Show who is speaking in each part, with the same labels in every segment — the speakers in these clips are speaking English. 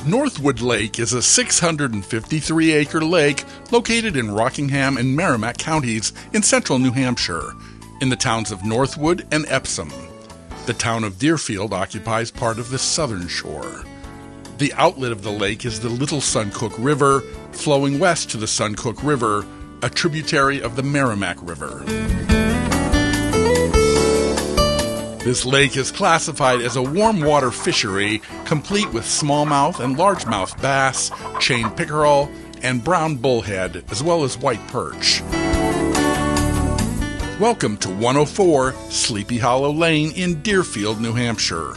Speaker 1: Northwood Lake is a 653-acre lake located in Rockingham and Merrimack counties in central New Hampshire, in the towns of Northwood and Epsom. The town of Deerfield occupies part of the southern shore. The outlet of the lake is the Little Suncook River, flowing west to the Suncook River, a tributary of the Merrimack River. This lake is classified as a warm water fishery, complete with smallmouth and largemouth bass, chain pickerel, and brown bullhead, as well as white perch. Welcome to 104 Sleepy Hollow Lane in Deerfield, New Hampshire,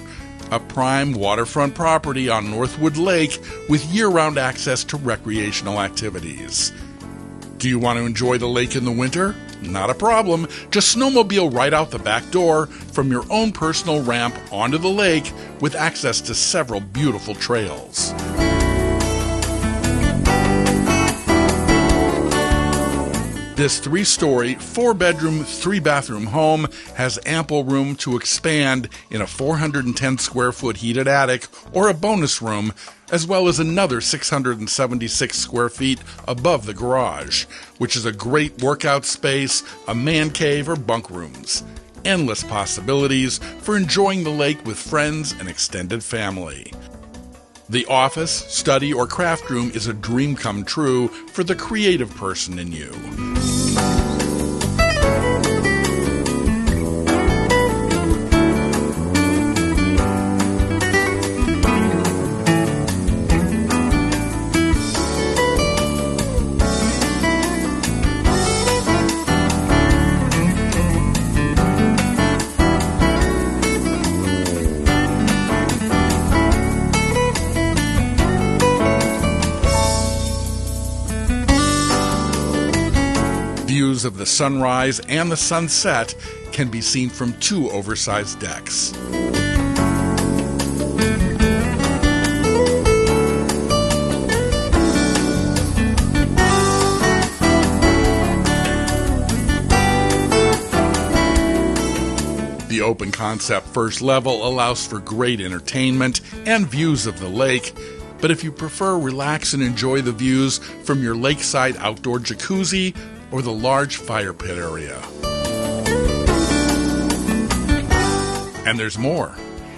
Speaker 1: a prime waterfront property on Northwood Lake with year-round access to recreational activities. Do you want to enjoy the lake in the winter? Not a problem. Just snowmobile right out the back door from your own personal ramp onto the lake with access to several beautiful trails. This 3-story, 4-bedroom, 3-bathroom home has ample room to expand in a 410-square-foot heated attic or a bonus room, as well as another 676 square feet above the garage, which is a great workout space, a man cave, or bunk rooms. Endless possibilities for enjoying the lake with friends and extended family. The office, study, or craft room is a dream come true for the creative person in you. Views of the sunrise and the sunset can be seen from 2 oversized decks. The open concept first level allows for great entertainment and views of the lake, but if you prefer, relax and enjoy the views from your lakeside outdoor jacuzzi or the large fire pit area. And there's more.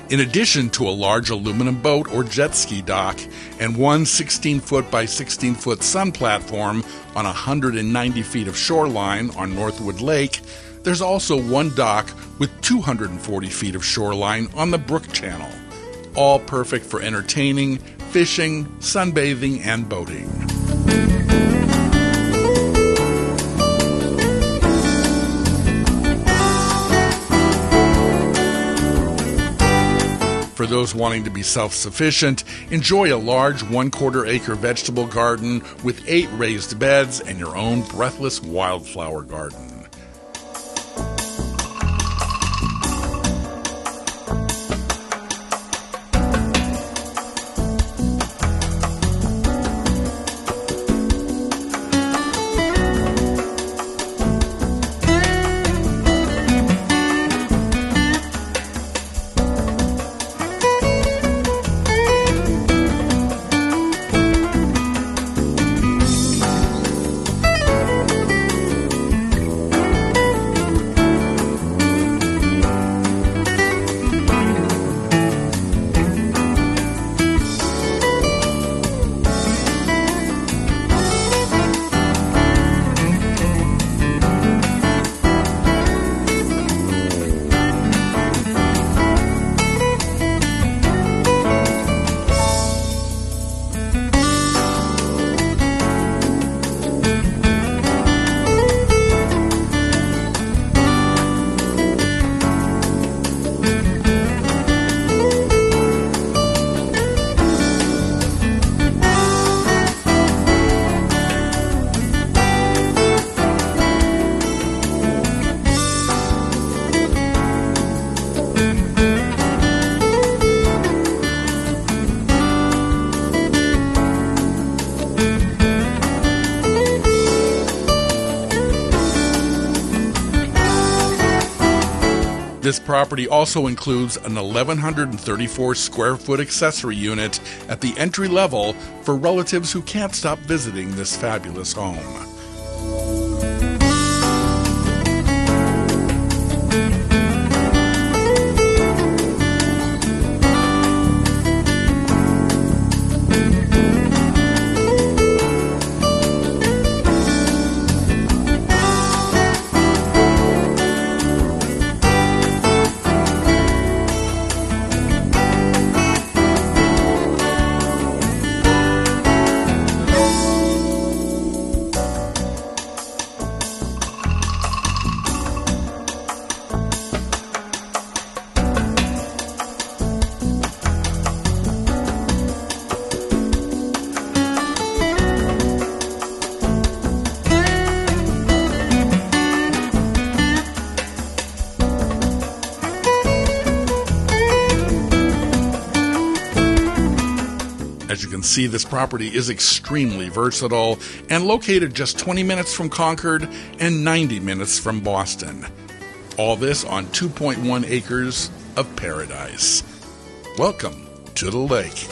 Speaker 1: In addition to a large aluminum boat or jet ski dock and one 16-foot by 16-foot sun platform on 190 feet of shoreline on Northwood Lake, there's also one dock with 240 feet of shoreline on the Brook Channel, all perfect for entertaining, fishing, sunbathing, and boating. For those wanting to be self-sufficient, enjoy a large 1/4 acre vegetable garden with 8 raised beds and your own breathless wildflower garden. This property also includes an 1,134 square foot accessory unit at the entry level for relatives who can't stop visiting this fabulous home. As you can see, this property is extremely versatile and located just 20 minutes from Concord and 90 minutes from Boston. All this on 2.1 acres of paradise. Welcome to the lake.